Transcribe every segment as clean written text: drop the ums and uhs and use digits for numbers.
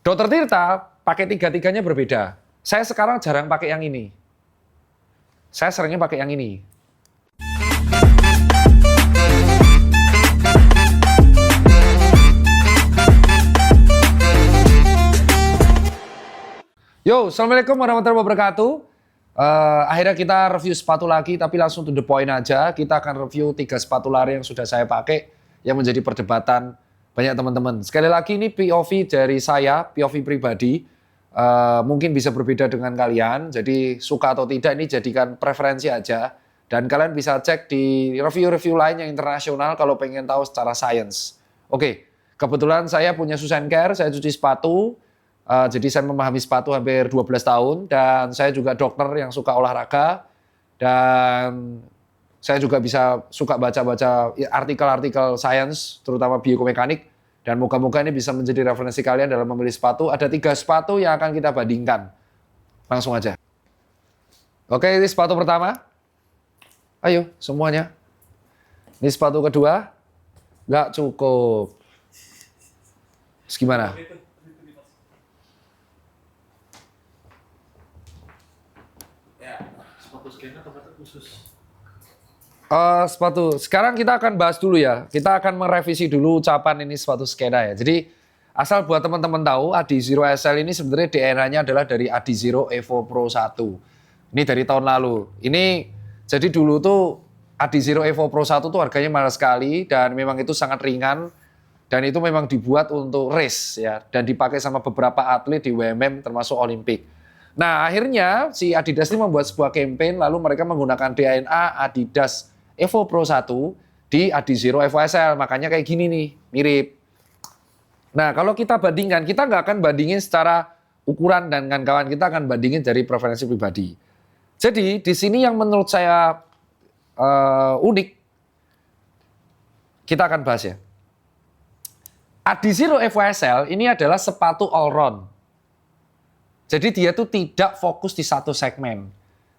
Dr. Tirta pakai tiga-tiganya berbeda. Saya sekarang jarang pakai yang ini. Saya seringnya pakai yang ini. Yo, assalamualaikum warahmatullahi wabarakatuh. Akhirnya kita review sepatu lagi, tapi langsung to the point aja. Kita akan review 3 sepatu lari yang sudah saya pakai, yang menjadi perdebatan banyak teman-teman. Sekali lagi ini POV dari saya, POV pribadi. Mungkin bisa berbeda dengan kalian, jadi suka atau tidak ini jadikan preferensi aja. Dan kalian bisa cek di review-review lain yang internasional kalau pengen tahu secara sains. Oke, kebetulan saya punya Susan Care, saya cuci sepatu. Jadi saya memahami sepatu hampir 12 tahun dan saya juga dokter yang suka olahraga dan saya juga suka baca-baca artikel-artikel sains terutama biomekanik dan moga-moga ini bisa menjadi referensi kalian dalam memilih sepatu. Ada 3 sepatu yang akan kita bandingkan. Langsung aja. Oke, ini sepatu pertama. Ayo semuanya. Ini sepatu kedua. Nggak cukup. Terus gimana? Sepatu. Sekarang kita akan bahas dulu ya. Kita akan merevisi dulu ucapan ini sepatu skena ya. Jadi asal buat teman-teman tahu, Adizero SL ini sebenarnya DNA-nya adalah dari Adizero Evo Pro 1. Ini dari tahun lalu. Ini jadi dulu tuh Adizero Evo Pro 1 tuh harganya mahal sekali dan memang itu sangat ringan dan itu memang dibuat untuk race ya dan dipakai sama beberapa atlet di WMM termasuk Olimpik. Nah akhirnya si Adidas ini membuat sebuah campaign lalu mereka menggunakan DNA Adidas Evo Pro 1 di Adizero Evo SL. Makanya kayak gini nih, mirip. Nah kalau kita bandingkan, kita nggak akan bandingin secara ukuran dan kawan-kawan. Kita akan bandingin dari preferensi pribadi. Jadi di sini yang menurut saya unik, kita akan bahas ya. Adizero Evo SL ini adalah sepatu all round. Jadi dia tuh tidak fokus di satu segmen.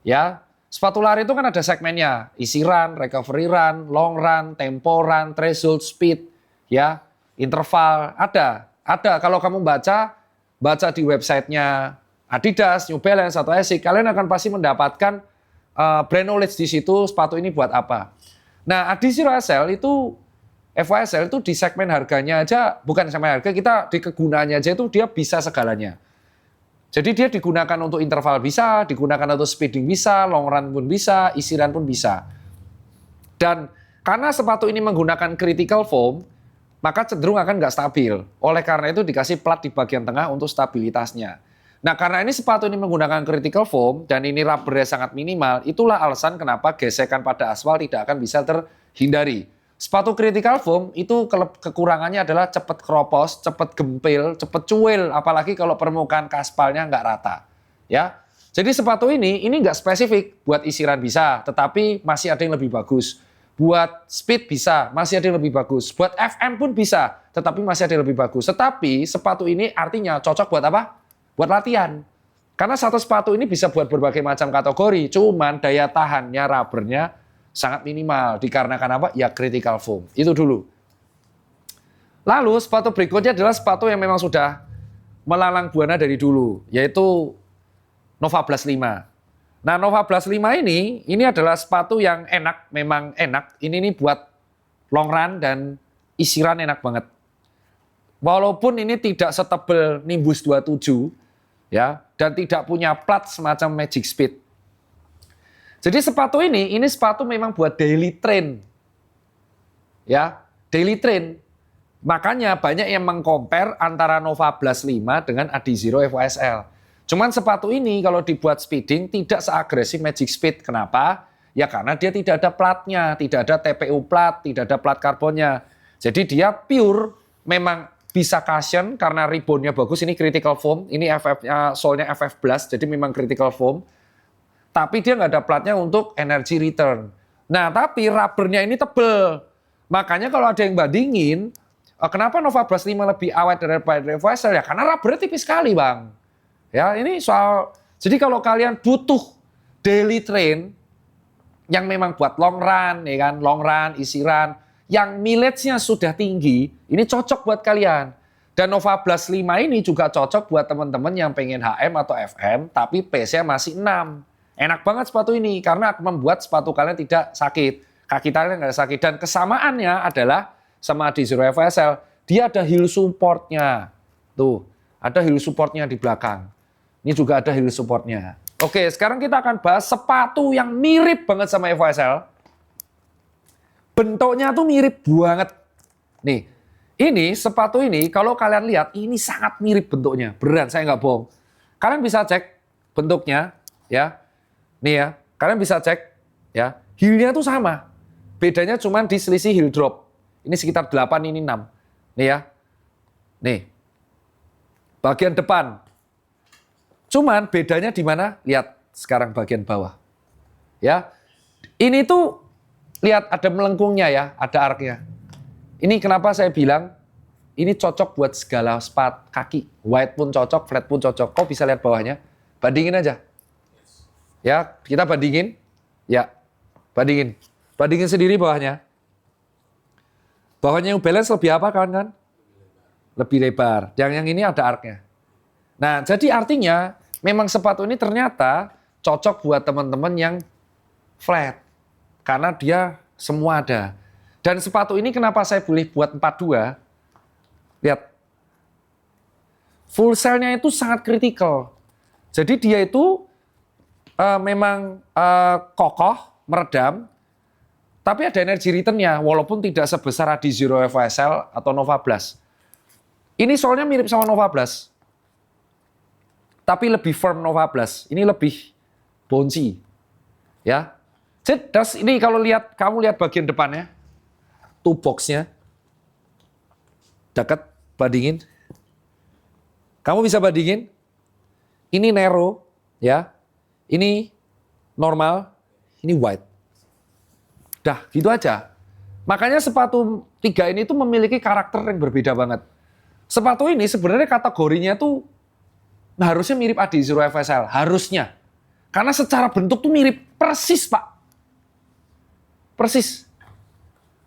Ya, sepatu lari itu kan ada segmennya, easy run, recovery run, long run, tempo run, threshold speed, ya, interval, ada. Kalau kamu baca di websitenya Adidas, New Balance atau Asics, kalian akan pasti mendapatkan brand knowledge di situ sepatu ini buat apa. Nah, Adizero SL itu Evo SL itu di segmen harganya aja, bukan segmen harga, kita di kegunaannya aja itu dia bisa segalanya. Jadi dia digunakan untuk interval bisa, digunakan untuk speeding bisa, long run pun bisa, easy run pun bisa. Dan karena sepatu ini menggunakan critical foam, maka cenderung akan nggak stabil. Oleh karena itu dikasih plat di bagian tengah untuk stabilitasnya. Nah karena ini sepatu ini menggunakan critical foam dan ini rubbernya sangat minimal, itulah alasan kenapa gesekan pada aspal tidak akan bisa terhindari. Sepatu critical foam itu kekurangannya adalah cepat keropos, cepat gempil, cepat cuil, apalagi kalau permukaan kaspalnya nggak rata. Ya, jadi sepatu ini nggak spesifik buat easy run bisa, tetapi masih ada yang lebih bagus. Buat speed bisa, masih ada yang lebih bagus. Buat FM pun bisa, tetapi masih ada yang lebih bagus. Tetapi sepatu ini artinya cocok buat apa? Buat latihan. Karena satu sepatu ini bisa buat berbagai macam kategori, cuman daya tahannya, rubbernya sangat minimal dikarenakan apa? Ya critical foam. Itu dulu. Lalu sepatu berikutnya adalah sepatu yang memang sudah melalang buana dari dulu, yaitu Nova Blast 5. Nah, Nova Blast 5 ini adalah sepatu yang enak, memang enak. Ini nih buat long run dan easy run enak banget. Walaupun ini tidak setebal Nimbus 27 ya, dan tidak punya plat semacam Magic Speed. Jadi sepatu ini sepatu memang buat daily train. Ya, daily train. Makanya banyak yang meng-compare antara Nova Blast 5 dengan Adizero Evo SL. Cuman sepatu ini kalau dibuat speeding tidak seagresif Magic Speed. Kenapa? Ya karena dia tidak ada platnya, tidak ada TPU plat, tidak ada plat karbonnya. Jadi dia pure memang bisa cushion karena ribbonnya bagus. Ini critical foam, ini sole-nya FF Blast, jadi memang critical foam. Tapi dia nggak ada platnya untuk energy return. Nah, tapi rubbernya ini tebel. Makanya kalau ada yang bandingin, kenapa Nova Blast 5 lebih awet daripada Evo SL? Ya karena rubbernya tipis sekali, Bang. Ya, ini soal. Jadi kalau kalian butuh daily train yang memang buat long run, ya kan, long run, easy run, yang mileage-nya sudah tinggi, ini cocok buat kalian. Dan Nova Blast 5 ini juga cocok buat teman-teman yang pengen HM atau FM, tapi pace-nya masih 6. Enak banget sepatu ini, karena akan membuat sepatu kalian tidak sakit. Kaki kalian nggak sakit. Dan kesamaannya adalah sama Adizero FSL, dia ada heel supportnya. Tuh, ada heel supportnya di belakang. Ini juga ada heel supportnya. Oke, sekarang kita akan bahas sepatu yang mirip banget sama FSL. Bentuknya tuh mirip banget. Nih, ini sepatu ini kalau kalian lihat ini sangat mirip bentuknya. Beneran, saya nggak bohong. Kalian bisa cek bentuknya, ya. Nih ya, kalian bisa cek, ya. Heel-nya tuh sama. Bedanya cuma di selisih heel drop. Ini sekitar 8, ini 6. Nih ya. Nih. Bagian depan. Cuman bedanya di mana? Lihat sekarang bagian bawah. Ya. Ini tuh lihat ada melengkungnya ya, ada arknya. Ini kenapa saya bilang ini cocok buat segala sepatu kaki. Wide pun cocok, flat pun cocok. Kau bisa lihat bawahnya? Bandingin aja. Ya, kita bandingin. Ya, bandingin. Bandingin sendiri bawahnya. Bawahnya New Balance lebih apa kawan-kawan? Lebih lebar. Yang ini ada arknya. Nah, jadi artinya memang sepatu ini ternyata cocok buat teman-teman yang flat. Karena dia semua ada. Dan sepatu ini kenapa saya boleh buat 42? Lihat. Full cell-nya itu sangat kritikal. Jadi dia itu memang kokoh, meredam, tapi ada energi return-nya, walaupun tidak sebesar Adizero FSL atau Nova Blast. Ini soalnya mirip sama Nova Blast, tapi lebih firm Nova Blast. Ini lebih bouncy, ya. Jadi ini kalau lihat, kamu lihat bagian depannya, two box-nya, dekat, bandingin. Kamu bisa bandingin, ini narrow, ya. Ini normal, ini wide. Dah, gitu aja. Makanya sepatu 3 ini tuh memiliki karakter yang berbeda banget. Sepatu ini sebenarnya kategorinya tuh harusnya mirip Adizero FSL, harusnya. Karena secara bentuk tuh mirip persis, Pak. Persis.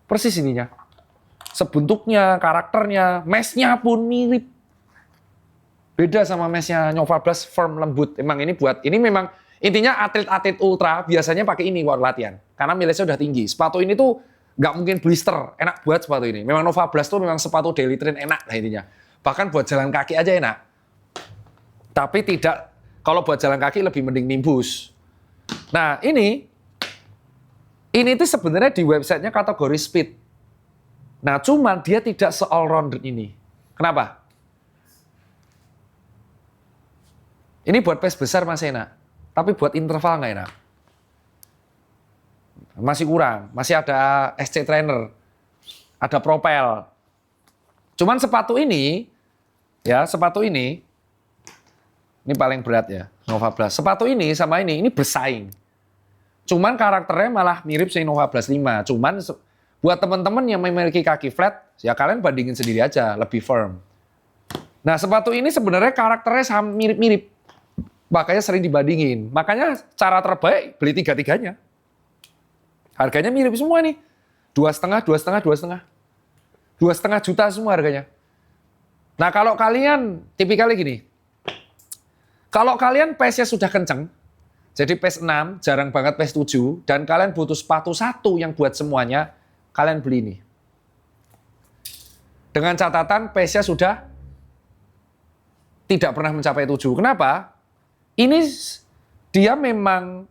Persis ininya. Sebentuknya, karakternya, mesh-nya pun mirip. Beda sama mesh-nya Nova Blast firm lembut. Emang ini buat, ini memang intinya atlet-atlet ultra biasanya pakai ini buat latihan. Karena mileage udah tinggi. Sepatu ini tuh nggak mungkin blister. Enak buat sepatu ini. Memang Nova Blast tuh memang sepatu daily train enak lah intinya. Bahkan buat jalan kaki aja enak. Tapi tidak, kalau buat jalan kaki lebih mending Nimbus. Nah ini tuh sebenarnya di websitenya kategori speed. Nah cuman dia tidak se-all-rounder ini. Kenapa? Ini buat pace besar masih enak. Tapi buat interval nggak enak. Masih kurang. Masih ada SC Trainer. Ada Propel. Cuman sepatu ini, ya sepatu ini paling berat ya, Nova Blast. Sepatu ini sama ini bersaing. Cuman karakternya malah mirip si Nova Blast 5. Cuman buat teman-teman yang memiliki kaki flat, ya kalian bandingin sendiri aja, lebih firm. Nah sepatu ini sebenarnya karakternya mirip-mirip. Makanya sering dibandingin. Makanya cara terbaik beli tiga-tiganya. Harganya mirip semua nih. 2,5 juta semua harganya. Nah kalau kalian tipikalnya gini. Kalau kalian pace-nya sudah kenceng, jadi pace 6, jarang banget pace 7, dan kalian butuh sepatu satu yang buat semuanya, kalian beli ini. Dengan catatan pace-nya sudah tidak pernah mencapai 7. Kenapa? Ini dia memang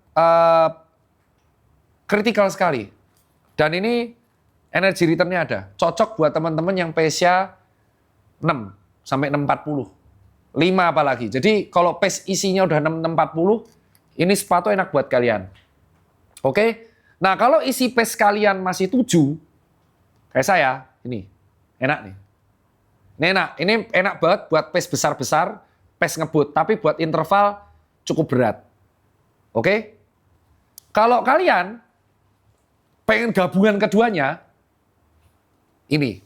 kritikal sekali. Dan ini energi return-nya ada. Cocok buat teman-teman yang pace-nya 6 sampai 640. 5 apalagi. Jadi kalau pace isinya udah 640, ini sepatu enak buat kalian. Oke? Nah, kalau isi pace kalian masih 7, kayak saya, ini enak nih. Ini enak banget buat pace besar-besar, pace ngebut. Tapi buat interval cukup berat. Oke? Kalau kalian pengen gabungan keduanya, ini.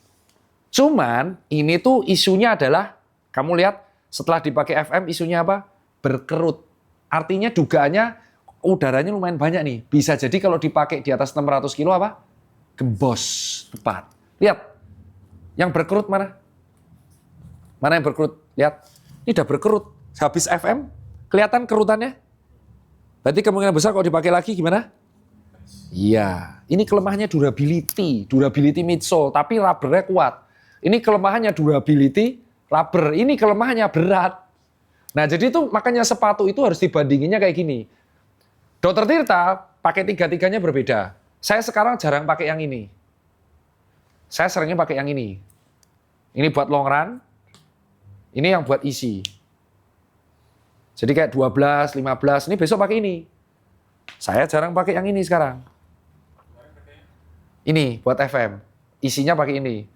Cuman ini tuh isunya adalah, kamu lihat setelah dipakai FM isunya apa? Berkerut. Artinya dugaannya udaranya lumayan banyak nih. Bisa jadi kalau dipakai di atas 600 kilo apa? Gembos. Tepat. Lihat. Yang berkerut mana? Mana yang berkerut? Lihat, ini udah berkerut. Habis FM, kelihatan kerutannya? Berarti kemungkinan besar kalau dipakai lagi gimana? Iya, ini kelemahannya durability midsole, tapi rubbernya kuat. Ini kelemahannya durability, rubber. Ini kelemahannya berat. Nah, jadi itu makanya sepatu itu harus dibandinginnya kayak gini. Dokter Tirta pakai tiga-tiganya berbeda. Saya sekarang jarang pakai yang ini. Saya seringnya pakai yang ini. Ini buat long run, ini yang buat easy. Jadi kayak 12, 15, ini besok pakai ini. Saya jarang pakai yang ini sekarang. Ini buat FM, isinya pakai ini.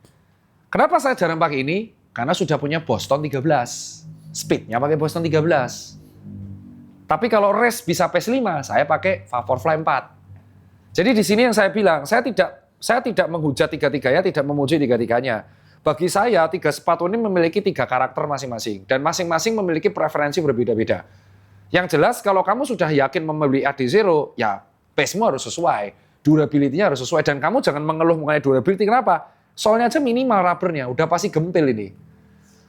Kenapa saya jarang pakai ini? Karena sudah punya Boston 13. Speednya pakai Boston 13. Tapi kalau race bisa pace 5, saya pakai Vaporfly 4. Jadi di sini yang saya bilang, saya tidak menghujat tiga-tiganya, tidak memuji tiga-tiganya. Bagi saya, tiga sepatu ini memiliki tiga karakter masing-masing. Dan masing-masing memiliki preferensi berbeda-beda. Yang jelas, kalau kamu sudah yakin membeli AD0, ya pace-mu harus sesuai. Durability-nya harus sesuai. Dan kamu jangan mengeluh mengenai durability. Kenapa? Soalnya aja minimal rubbernya, udah pasti gempil ini.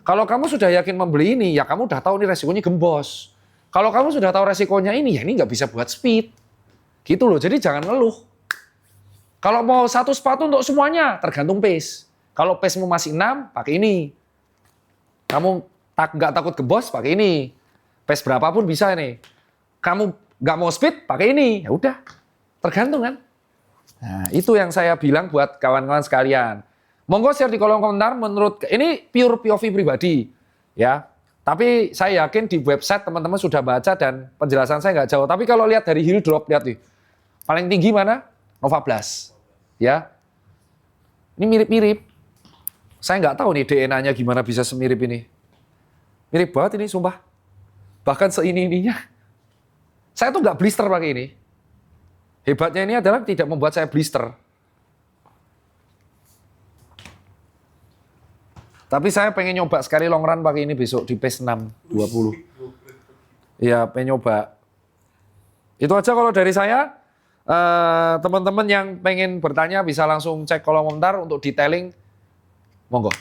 Kalau kamu sudah yakin membeli ini, ya kamu udah tahu ini resikonya gembos. Kalau kamu sudah tahu resikonya ini, ya ini nggak bisa buat speed. Gitu loh, jadi jangan ngeluh. Kalau mau satu sepatu untuk semuanya, tergantung pace. Kalau pace-mu masih 6, pakai ini. Kamu nggak takut gembos, pakai ini. Pace berapapun bisa nih. Kamu nggak mau speed, pakai ini. Ya udah, tergantung kan. Nah, itu yang saya bilang buat kawan-kawan sekalian. Monggo share di kolom komentar menurut ini pure POV pribadi, ya. Tapi saya yakin di website teman-teman sudah baca dan penjelasan saya nggak jauh. Tapi kalau lihat dari heel drop, lihat nih. Paling tinggi mana? Nova Blast. Ya. Ini mirip-mirip. Saya nggak tahu nih DNA-nya gimana bisa semirip ini. Mirip banget ini, sumpah. Bahkan seini-ininya. Saya tuh nggak blister pakai ini. Hebatnya ini adalah tidak membuat saya blister. Tapi saya pengen nyoba sekali long run pakai ini besok di pace 6, 20. Iya, pengen nyoba. Itu aja kalau dari saya. Teman-teman yang pengen bertanya bisa langsung cek kolom komentar untuk detailing. Monggo.